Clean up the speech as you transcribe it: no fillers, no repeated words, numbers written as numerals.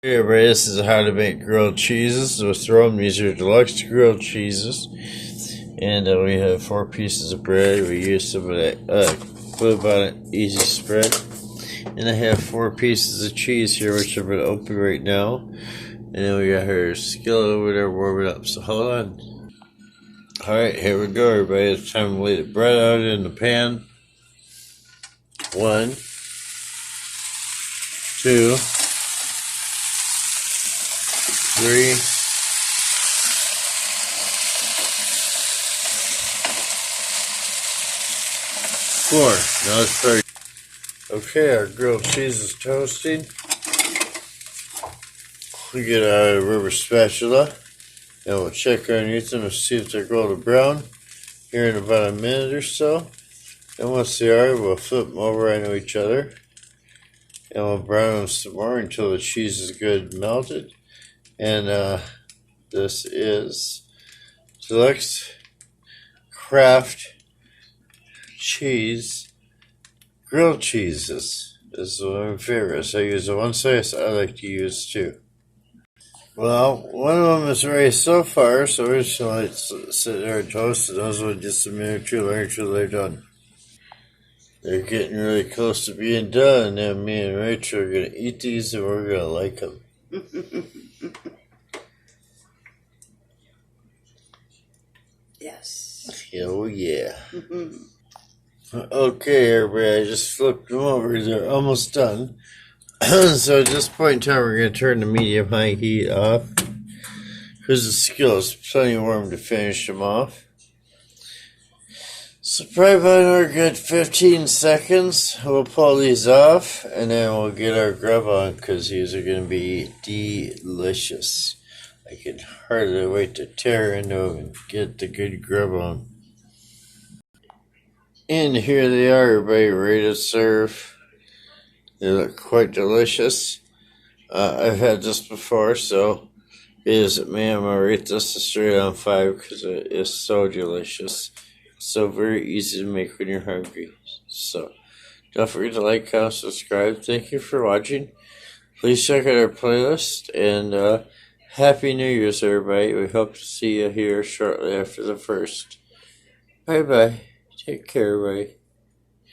Hey everybody, this is how to make grilled cheeses with Rome. These are deluxe grilled cheeses. And we have 4 pieces of bread. We use some of that Bluebonnet Easy Spread. And I have 4 pieces of cheese here, which I'm going to open right now. And then we got her skillet over there warming up. So hold on. Alright, here we go everybody. It's time to lay the bread out in the pan. 1, 2, 3, 4. Now let's start. Okay, our grilled cheese is toasting. We get our rubber spatula and we'll check underneath them to see if they're golden brown here in about a minute or so. And once they are, we'll flip them over onto each other and we'll brown them some more until the cheese is good melted. And this is Deluxe Craft Cheese Grilled Cheeses. This is one of my favorites. I use the one size I like to use too. Well, one of them is ready so far, so we're just going to sit there and toast, and those will just a minute or two later until they're done. They're getting really close to being done, and then me and Rachel are going to eat these, and we're going to like them. Yes. Oh, yeah. Okay, everybody, I just flipped them over. They're almost done. So at this point in time, we're going to turn the medium-high heat off, because the skillet is plenty warm to finish them off. So probably about another good 15 seconds, we'll pull these off, and then we'll get our grub on, because these are going to be delicious. I can hardly wait to tear into them and get the good grub on. And here they are, everybody, ready to serve. They look quite delicious. I've had this before, so it is, man, I'm going to rate this a straight on 5 because it is so delicious. So very easy to make when you're hungry. So don't forget to like, comment, subscribe. Thank you for watching. Please check out our playlist, and Happy New Year's, everybody. We hope to see you here shortly after the 1st. Bye-bye. Take care, everybody.